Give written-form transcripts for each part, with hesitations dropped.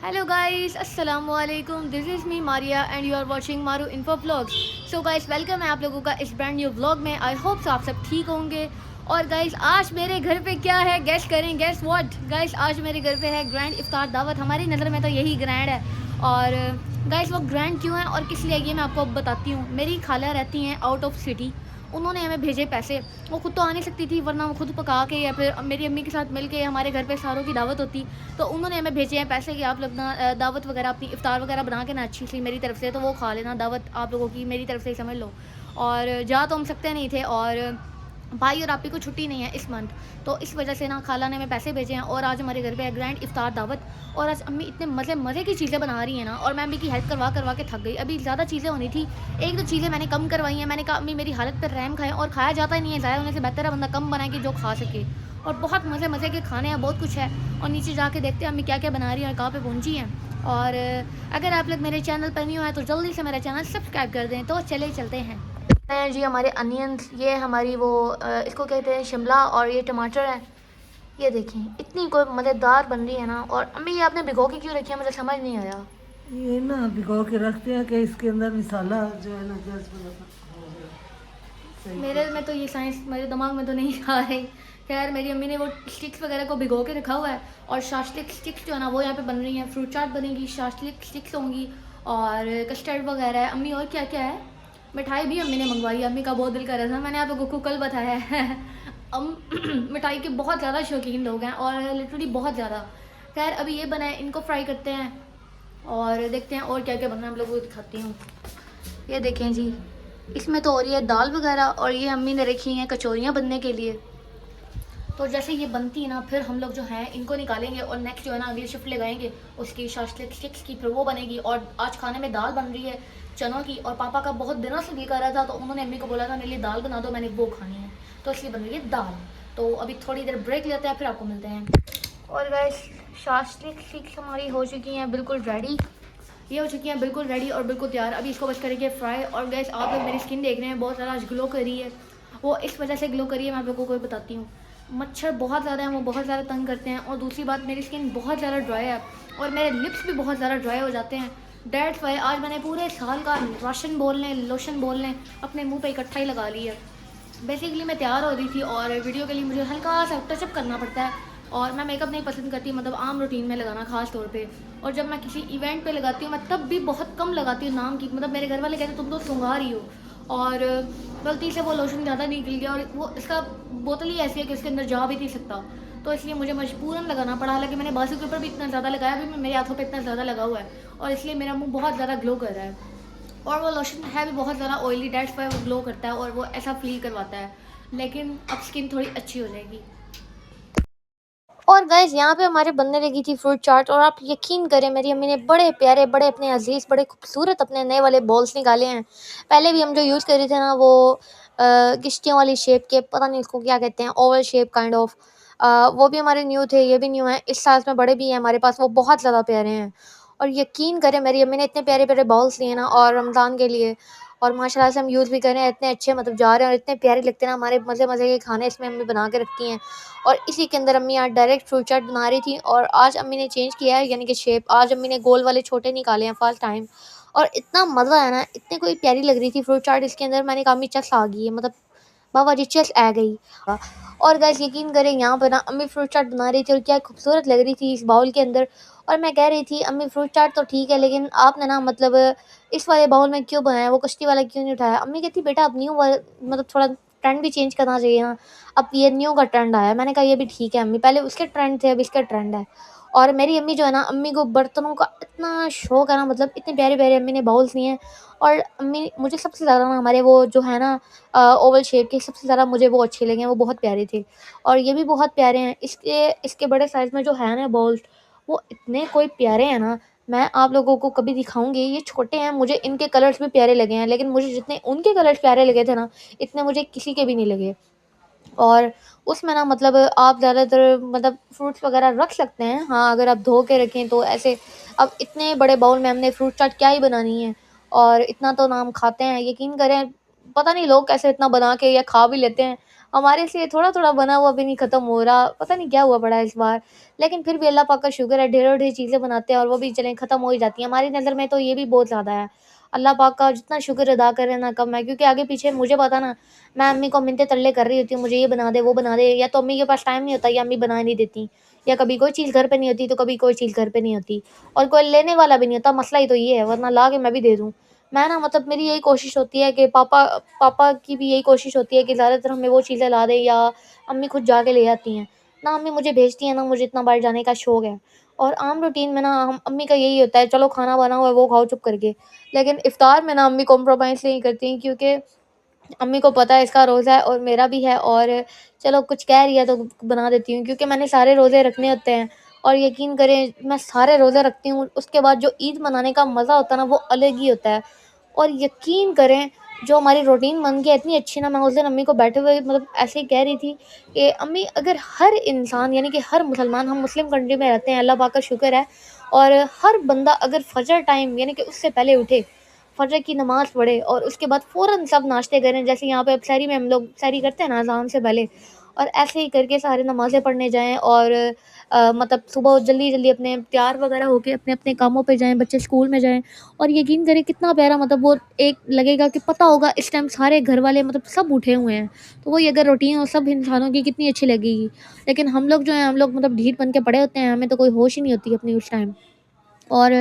Hello guys, Assalamu alaikum. This is me Maria and you are watching Maru Info Vlogs. So guys, welcome है आप लोगों का इस brand new vlog में. I hope आप सब ठीक होंगे. और गाइस आज मेरे घर पे क्या है, गेस करें. गेस व्हाट गाइस, आज मेरे घर पे है ग्रैंड इफ्तार दावत. हमारी नज़र में तो यही ग्रैंड है. और गाइस वो ग्रैंड क्यों है और किस लिए ये मैं आपको बताती हूँ. मेरी खाला रहती हैं आउट ऑफ सिटी. उन्होंने हमें भेजे पैसे. वो खुद तो आ नहीं सकती थी, वरना वो खुद पका के या फिर मेरी अम्मी के साथ मिल के हमारे घर पे सारों की दावत होती. तो उन्होंने हमें भेजे हैं पैसे कि आप लोग ना दावत वगैरह अपनी इफ्तार वगैरह बना के ना अच्छी सी मेरी तरफ से, तो वो खा लेना दावत आप लोगों की मेरी तरफ से ही समझ लो. और जा तो हम सकते नहीं थे, और भाई और आपी को छुट्टी नहीं है इस मंथ, तो इस वजह से ना खाला ने हमें पैसे भेजे हैं. और आज हमारे घर पे है ग्रैंड इफ्तार दावत. और आज अम्मी इतने मज़े मज़े की चीज़ें बना रही हैं ना, और मैं अम्मी की हेल्प करवा करवा के थक गई. अभी ज़्यादा चीज़ें होनी थी, एक दो चीज़ें मैंने कम करवाई हैं. मैंने कहा अम्मी मेरी हालत पर रहम खाएं, और खाया जाता ही नहीं है. ज़्यादा होने से बेहतर है बंदा कम बनाए कि जो खा सके. और बहुत मज़े मज़े के खाने हैं, बहुत कुछ है. और नीचे जाके देखते हैं अम्मी क्या क्या बना रही है और कहाँ पे पहुँची हैं. और अगर आप लोग मेरे चैनल पर न्यू हैं तो जल्दी से मेरा चैनल सब्सक्राइब कर दें. तो चले चलते हैं. हैं जी हमारे अनियंस, ये हमारी वो इसको कहते हैं शिमला, और ये टमाटर है. ये देखें इतनी कोई मज़ेदार बन रही है ना. और अम्मी ये आपने भिगो के क्यों रखी है, मुझे समझ नहीं आया. ये ना भिगो के रखते हैं कि इसके अंदर मसाला जो है ना गैस बना सही मेरे में तो ये साइंस मेरे दिमाग में तो नहीं आ रही. खैर मेरी अम्मी ने वो स्टिक्स वगैरह को भिगो के रखा हुआ है. और शास्लिक स्टिक्स जो है ना वो यहाँ पे बन रही हैं. फ्रूट चाट बनेगी, शास्लिक स्टिक्स होंगी, और कस्टर्ड वगैरह है. अम्मी और क्या क्या है, मिठाई भी अम्मी ने मंगवाई है. अम्मी का बहुत दिल कर रहा था, मैंने आप लोगों को कल बताया है. हम मिठाई के बहुत ज़्यादा शौकीन लोग हैं, और लिटरली बहुत ज़्यादा. खैर अभी ये बना है, इनको फ्राई करते हैं और देखते हैं और क्या क्या बनना है. हम लोगों को दिखाती हूँ. ये देखें जी, इसमें तो हो रही है दाल वगैरह, और ये अम्मी ने रखी हैं कचौरियाँ बनने के लिए. तो जैसे ये बनती है ना, फिर हम लोग जो हैं इनको निकालेंगे, और नेक्स्ट जो है ना अगली शिफ्ट लगाएंगे उसकी शास्लिक स्टिक्स की, फिर वो बनेगी. और आज खाने में दाल बन रही है चनों की, और पापा का बहुत दिनों से दिल कर रहा था, तो उन्होंने अम्मी को बोला था मेरे लिए दाल बना दो, मैंने वो खानी है, तो इसलिए बन रही है दाल. तो अभी थोड़ी देर ब्रेक लेते हैं, फिर आपको मिलते हैं. और गाइस शास्लिक स्टिक्स हमारी हो चुकी हैं बिल्कुल रेडी. ये हो चुकी हैं बिल्कुल रेडी और बिल्कुल तैयार. अभी इसको बस करेंगे फ्राई. और गैस आप लोग मेरी स्किन देख रहे हैं, बहुत ज़्यादा आज ग्लो कर रही है. वो इस वजह से ग्लो कर रही है, मैं आप लोगों को बताती हूँ. मच्छर बहुत ज़्यादा हैं, वो बहुत ज़्यादा तंग करते हैं. और दूसरी बात, मेरी स्किन बहुत ज़्यादा ड्राई है, और मेरे लिप्स भी बहुत ज़्यादा ड्राई हो जाते हैं. डेट्स वाई आज मैंने पूरे साल का राशन बोल लें, लोशन बोल लें, अपने मुँह पर इकट्ठा ही लगा लिया. बेसिकली मैं तैयार हो रही थी, और वीडियो के लिए मुझे हल्का सा टचअप करना पड़ता है. और मैं मेकअप नहीं पसंद करती, मतलब आम रूटीन में लगाना ख़ास तौर पे. और जब मैं किसी इवेंट पे लगाती हूँ मैं तब भी बहुत कम लगाती हूँ नाम की. मतलब मेरे घर वाले कहते हैं तुम तो सुंघा रही हो. और गलती से वो लोशन ज़्यादा निकल गया, और वो इसका बोतल ही ऐसी है कि उसके अंदर जा भी नहीं सकता. तो इसलिए मुझे मजबूरन लगाना पड़ा. हालांकि मैंने बाजू के ऊपर भी इतना ज़्यादा लगाया, अभी मेरे हाथों पर इतना ज़्यादा लगा हुआ है, और इसलिए मेरा मुँह बहुत ज़्यादा ग्लो कर रहा है. और वो लोशन है भी बहुत ज़्यादा ऑयली, डेट्स पर वो ग्लो करता है और वो ऐसा फील करवाता है. लेकिन अब स्किन थोड़ी अच्छी हो जाएगी. और गाइस यहाँ पे हमारे बनने लगी थी फ्रूट चाट. और आप यकीन करें मेरी अम्मी ने बड़े प्यारे, बड़े अपने अजीज़, बड़े खूबसूरत अपने नए वाले बॉल्स निकाले हैं. पहले भी हम जो यूज़ कर रहे थे ना, वो किश्तियों वाली शेप के, पता नहीं इसको क्या कहते हैं, ओवल शेप काइंड ऑफ. वो भी हमारे न्यू थे, ये भी न्यू हैं. इस साइज़ में बड़े भी हैं हमारे पास, वो बहुत ज़्यादा प्यारे हैं. और यकीन करें मेरी अम्मी ने इतने प्यारे प्यारे बॉल्स लिए ना, और रमज़ान के लिए. और माशाल्लाह से हम यूज़ भी कर रहे हैं, इतने अच्छे मतलब जा रहे हैं, और इतने प्यारे लगते हैं ना. हमारे मज़े मज़े के खाने इसमें अम्मी बना के रखती हैं. और इसी के अंदर अम्मी आज डायरेक्ट फ्रूट चाट बना रही थी, और आज अम्मी ने चेंज किया है, यानी कि शेप. आज अम्मी ने गोल वाले छोटे निकाले हैं फर्स्ट टाइम. और इतना मज़ा आया ना, इतनी कोई प्यारी लग रही थी फ्रूट चाट इसके अंदर. मैंने कहा अम्मी चस आ गई है, मतलब बाबा जी चस आ गई. और गाइस यकीन करें यहाँ पर ना अम्मी फ्रूट चाट बना रही थी, और क्या खूबसूरत लग रही थी इस बाउल के अंदर. और मैं कह रही थी अम्मी फ्रूट चाट तो ठीक है, लेकिन आपने ना मतलब इस वाले बाउल में क्यों बनाया, वो कश्ती वाला क्यों नहीं उठाया. अम्मी कहती बेटा अब न्यू मतलब थोड़ा ट्रेंड भी चेंज करना चाहिए ना, अब ये न्यू का ट्रेंड आया है. मैंने कहा ये भी ठीक है अम्मी, पहले उसके ट्रेंड थे अब इसका ट्रेंड है. और मेरी अम्मी जो है ना, अम्मी को बर्तनों का इतना शौक है ना, मतलब इतने प्यारे प्यारे अम्मी ने बाउल्स लिए हैं. और अम्मी मुझे सबसे ज़्यादा ना हमारे वो जो है ना ओवल शेप के, सबसे ज़्यादा मुझे वो अच्छे लगे हैं, वो बहुत प्यारे थे. और ये भी बहुत प्यारे हैं. इसके इसके बड़े साइज़ में जो है ना बाउल्स, वो इतने कोई प्यारे हैं ना, मैं आप लोगों को कभी दिखाऊंगी. ये छोटे हैं, मुझे इनके कलर्स भी प्यारे लगे हैं, लेकिन मुझे जितने उनके कलर्स प्यारे लगे थे ना, इतने मुझे किसी के भी नहीं लगे. और उसमें ना मतलब आप ज़्यादातर मतलब फ्रूट्स वगैरह रख सकते हैं, हाँ अगर आप धो के रखें तो ऐसे. अब इतने बड़े बाउल में हमने फ्रूट चाट क्या ही बनानी है, और इतना तो नाम खाते हैं. यकीन करें पता नहीं लोग कैसे इतना बना के या खा भी लेते हैं. हमारे से थोड़ा-थोड़ा बना हुआ भी नहीं ख़त्म हो रहा, पता नहीं क्या हुआ पड़ा है इस बार। लेकिन फिर भी अल्लाह पाक का शुक्र है, ढेरों-ढेर चीज़ें बनाते हैं और वो भी चलें ख़त्म हो ही जाती हैं। हमारी नज़र में तो ये भी बहुत ज़्यादा है। अल्लाह पाक का जितना शुक्र अदा करें ना कम है, क्योंकि आगे पीछे मुझे पता ना, मैं अम्मी को मिन्नतें तरले कर रही होती हूँ, मुझे ये बना दे, वो बना दे, या तो अम्मी के पास टाइम नहीं होता या अम्मी बना नहीं देती, या कभी कोई चीज़ घर पे नहीं होती तो कभी कोई चीज़ घर पे नहीं होती और कोई लेने वाला भी नहीं होता, मसला ही तो ये है, वरना ला के मैं भी दे दूँ। मैं ना मतलब मेरी यही कोशिश होती है कि पापा पापा की भी यही कोशिश होती है कि ज़्यादातर हमें वो चीज़ें ला दें या अम्मी खुद जाके ले आती हैं। ना अम्मी मुझे भेजती हैं, ना मुझे इतना बाहर जाने का शौक है। और आम रूटीन में ना हम अम्मी का यही होता है, चलो खाना बना हुआ है वो खाओ चुप करके। लेकिन इफ्तार में ना अम्मी कॉम्प्रोमाइज़ नहीं करती, क्योंकि अम्मी को पता है इसका रोज़ा है और मेरा भी है, और चलो कुछ कह रही है तो बना देती हूँ, क्योंकि मैंने सारे रोज़े रखने होते हैं। और यकीन करें मैं सारे रोज़े रखती हूँ, उसके बाद जो ईद मनाने का मज़ा होता है ना वो अलग ही होता है। और यकीन करें, जो हमारी रूटीन बन गई है इतनी अच्छी ना, मैं उस दिन अम्मी को बैठे हुए मतलब ऐसे ही कह रही थी कि अम्मी, अगर हर इंसान यानी कि हर मुसलमान, हम मुस्लिम कंट्री में रहते हैं, अल्लाह पाक का शुक्र है, और हर बंदा अगर फ़जर टाइम यानी कि उससे पहले उठे, फ़जर की नमाज़ पढ़े और उसके बाद फ़ौरन सब नाश्ते करें, जैसे यहाँ पे अब सहरी में हम लोग सहरी करते हैं ना अज़ान से पहले, और ऐसे ही करके सारे नमाज़ें पढ़ने जाएँ और मतलब सुबह जल्दी-जल्दी अपने तैयार वगैरह होके अपने-अपने कामों पे जाएँ, बच्चे स्कूल में जाएँ। और यकीन करें कितना प्यारा, मतलब वो एक लगेगा कि पता होगा इस टाइम सारे घर वाले मतलब सब उठे हुए हैं। तो वही अगर रूटीन हो सब इंसानों की, कितनी अच्छी लगेगी। लेकिन हम लोग जो हैं, हम लोग मतलब ढीठ बन के पड़े होते हैं, हमें तो कोई होश ही नहीं होती अपनी उस टाइम। और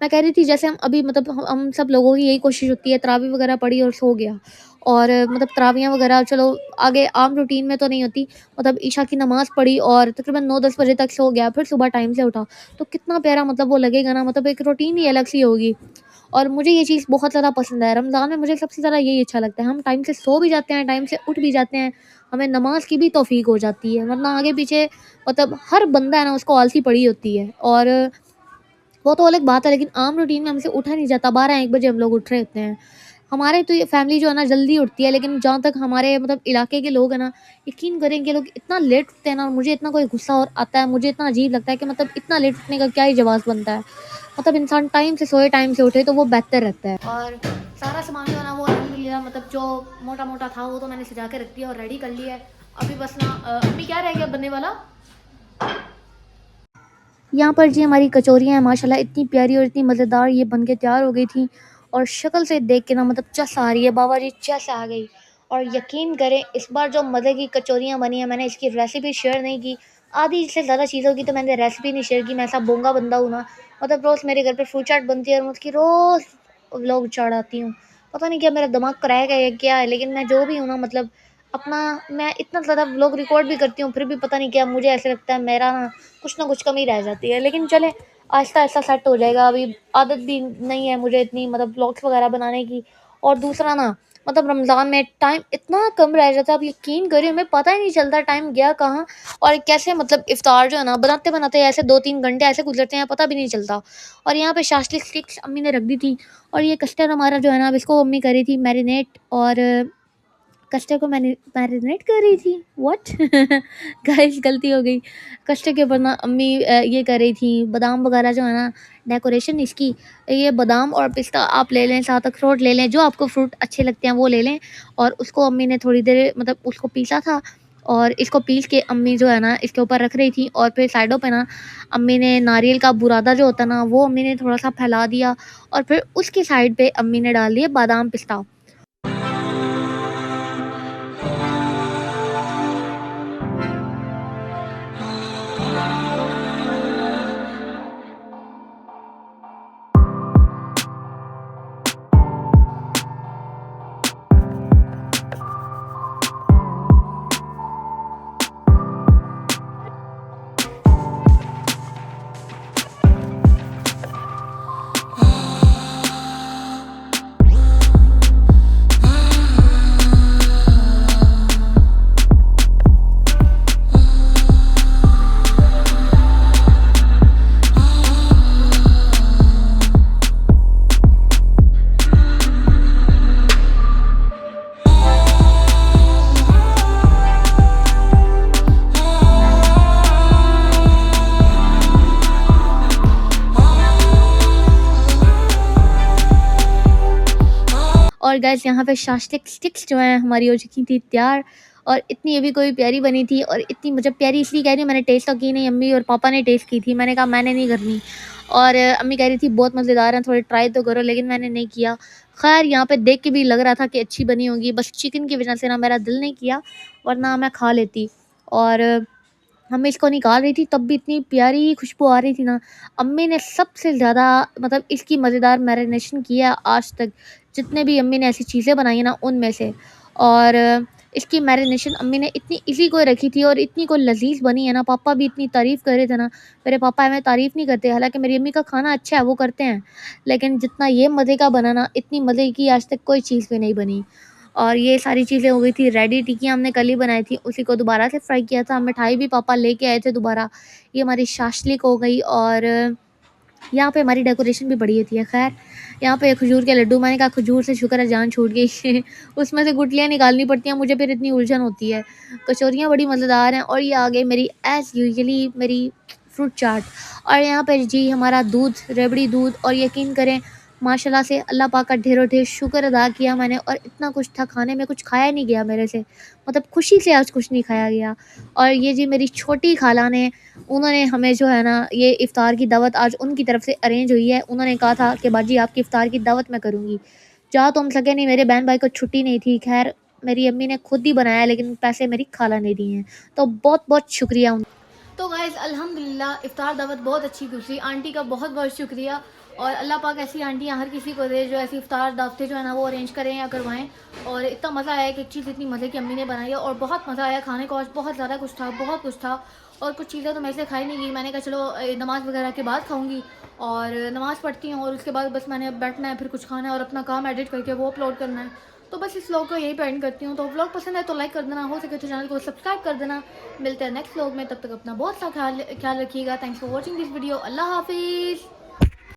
मैं कह रही थी, जैसे हम अभी मतलब हम सब लोगों की यही कोशिश होती है, तरावी वगैरह पढ़ी और सो गया। और मतलब तरावियाँ वगैरह चलो आगे आम रूटीन में तो नहीं होती, मतलब ईशा की नमाज़ पढ़ी और तकरीबन 9-10 बजे तक सो गया, फिर सुबह टाइम से उठा। तो कितना प्यारा मतलब वो लगेगा ना, मतलब एक रूटीन ही अलग सी होगी। और मुझे ये चीज़ बहुत ज़्यादा पसंद है। रमज़ान में मुझे सबसे ज़्यादा यही अच्छा लगता है, हम टाइम से सो भी जाते हैं, टाइम से उठ भी जाते हैं, हमें नमाज़ की भी तौफ़ीक हो जाती है, वरना आगे पीछे मतलब हर बंदा है ना उसको आलसी पड़ी होती है। और वो तो अलग बात है, लेकिन आम रूटीन में हमसे उठा नहीं जाता, 12-1 बजे हम लोग उठ रहे होते हैं। हमारे तो ये फैमिली जो है ना जल्दी उठती है, लेकिन जहाँ तक हमारे मतलब इलाके के लोग हैं ना, यकीन करें कि लोग इतना लेट उठते हैं ना, और मुझे इतना कोई गुस्सा और आता है, मुझे इतना अजीब लगता है कि मतलब इतना लेट उठने का क्या ही जवाब बनता है। मतलब इंसान टाइम से सोए, टाइम से उठे तो वो बेहतर रहता है। और सारा सामान जो है ना वो अल्हम्दुलिल्लाह मतलब जो मोटा-मोटा था वो तो मैंने सजा के रख दिया और रेडी कर लिया है। अभी बस ना अभी क्या रह गया बनने वाला? यहाँ पर जी हमारी कचौरियाँ हैं, माशाल्लाह इतनी प्यारी और इतनी मज़ेदार ये बन के तैयार हो गई थी, और शक्ल से देख के ना मतलब चस आ रही है, बाबा जी चस आ गई। और यकीन करें इस बार जो मज़े की कचौरियाँ बनी हैं, मैंने इसकी रेसिपी शेयर नहीं की। आधी से ज़्यादा चीज़ों की तो मैंने रेसिपी नहीं शेयर की, मैं ऐसा बोंगा बंदा हूँ ना, मतलब रोज़ मेरे घर पे फ्रूट चाट बनती है और मैं उसकी रोज़ व्लॉग चढ़ाती हूँ। पता नहीं क्या मेरा दिमाग क्रैक है या क्या है, लेकिन मैं जो भी हूँ ना मतलब अपना, मैं इतना ज़्यादा व्लॉग रिकॉर्ड भी करती हूँ, फिर भी पता नहीं क्या मुझे ऐसे लगता है मेरा ना कुछ कमी रह जाती है। लेकिन चलें, आहिस्ता-आहिस्ता सेट हो जाएगा, अभी आदत भी नहीं है मुझे इतनी मतलब व्लॉग्स वगैरह बनाने की। और दूसरा ना मतलब रमज़ान में टाइम इतना कम रह जाता है, आप यकीन करिए हमें पता ही नहीं चलता टाइम गया कहाँ और कैसे, मतलब इफ्तार जो है ना बनाते-बनाते ऐसे 2-3 घंटे ऐसे गुज़रते हैं, पता भी नहीं चलता। और यहाँ पे शाशलिक स्टिक्स अम्मी ने रख दी थी, और ये कस्टर्ड हमारा जो है ना अब इसको अम्मी करी थी मैरिनेट, और कस्टर्ड को मैंने मैरिनेट कर रही थी, व्हाट? गाइस गलती हो गई। कस्टर्ड के ऊपर ना अम्मी ये कर रही थी, बादाम वगैरह जो है ना डेकोरेशन इसकी, ये बादाम और पिस्ता आप ले लें, साथ अखरोट ले लें, जो आपको फ्रूट अच्छे लगते हैं वो ले लें। और उसको अम्मी ने थोड़ी देर मतलब उसको पीसा था, और इसको पीस के अम्मी जो है ना इसके ऊपर रख रही थी, और फिर साइडों पे ना अम्मी ने नारियल का बुरादा जो होता है ना वो अम्मी ने थोड़ा-सा फैला दिया, और फिर उसकी साइड पे अम्मी ने डाल दिए बादाम पिस्ता। और गाइस यहाँ पे शास्टिक स्टिक्स जो हैं हमारी हो चुकी थी तैयार, और इतनी ये भी कोई प्यारी बनी थी। और इतनी मुझे प्यारी इसलिए कह रही हूँ, मैंने टेस्ट तो की नहीं, अम्मी और पापा ने टेस्ट की थी। मैंने कहा मैंने नहीं करनी। और अम्मी कह रही थी बहुत मज़ेदार हैं, थोड़े ट्राई तो करो, लेकिन मैंने नहीं किया। ख़ैर यहाँ पे देख के भी लग रहा था कि अच्छी बनी होगी, बस चिकन की वजह से ना मेरा दिल नहीं किया, वरना मैं खा लेती। और अम्मी इसको निकाल रही थी तब भी इतनी प्यारी खुशबू आ रही थी ना। अम्मी ने सबसे ज़्यादा मतलब इसकी मज़ेदार मैरिनेशन किया आज तक, जितने भी अम्मी ने ऐसी चीज़ें बनाई हैं ना उनमें से। और इसकी मैरिनेशन अम्मी ने इतनी इजी को रखी थी और इतनी को लजीज बनी है ना, पापा भी इतनी तारीफ़ कर रहे थे ना। मेरे पापा हमें तारीफ़ नहीं करते, हालांकि मेरी अम्मी का खाना अच्छा है, वो करते हैं, लेकिन जितना ये मज़े का बना ना, इतनी मज़े की आज तक कोई चीज़ भी नहीं बनी। और ये सारी चीज़ें हो गई थी रेडी। टिक्कियाँ हमने कल ही बनाई थी, उसी को दोबारा से फ्राई किया था। मिठाई भी पापा लेके आए थे दोबारा। ये हमारी शाशलिक हो गई। और यहाँ पे हमारी डेकोरेशन भी बड़ी होती है। ख़ैर यहाँ पे खजूर के लड्डू, मैंने कहा खजूर से शुक्र है जान छूट गई उसमें से गुठलियाँ निकालनी पड़ती हैं, मुझे फिर इतनी उलझन होती है। कचौरियाँ बड़ी मज़ेदार हैं। और ये आ गई मेरी एज़ यूजुअली मेरी फ्रूट चाट। और यहाँ पे जी हमारा दूध, रेबड़ी दूध। और यकीन करें माशाल्लाह से अल्लाह पाक का ढेरों ढेर शुक्र अदा किया मैंने। और इतना कुछ था खाने में, कुछ खाया नहीं गया मेरे से, मतलब खुशी से आज कुछ नहीं खाया गया। और ये जी मेरी छोटी खाला ने, उन्होंने हमें जो है ना ये इफ़्तार की दावत आज उनकी तरफ से अरेंज हुई है। उन्होंने कहा था कि बाजी आपकी इफ़्तार की दावत मैं करूँगी, जा तो हम सके नहीं, मेरे बहन भाई को छुट्टी नहीं थी। खैर मेरी अम्मी ने खुद ही बनाया, लेकिन पैसे मेरी खाला ने दिए हैं, तो बहुत बहुत शुक्रिया उन। तो गाइज़ अल्हम्दुलिल्लाह इफ़्तार दावत बहुत अच्छी गुजरी। आंटी का बहुत बहुत शुक्रिया। और अल्लाह पाक ऐसी आंटियाँ हर किसी को दे जो ऐसी इफ़्तार दावतें जो है ना वो अरेंज करें या करवाएं। और इतना मज़ा आया कि एक चीज़ इतनी मज़े की अम्मी ने बनाई है, और बहुत मज़ा आया खाने को। आज बहुत ज़्यादा कुछ था, बहुत कुछ था। और कुछ चीज़ें तो मैं से खाई नहीं गई, मैंने कहा चलो नमाज़ वगैरह के बाद खाऊँगी। और नमाज़ पढ़ती हूँ और उसके बाद बस मैंने अब बैठना है, फिर कुछ खाना है और अपना काम एडिट करके वो अपलोड करना है। तो बस इस व्लॉग को यहीं पे एंड करती हूँ। तो व्लॉग पसंद है तो लाइक कर देना, हो सके तो चैनल को सब्सक्राइब कर देना। मिलते हैं नेक्स्ट व्लॉग में, तब तक अपना बहुत सा ख्याल ख्याल रखिएगा। Thanks for watching this video. अल्लाह हाफिज़।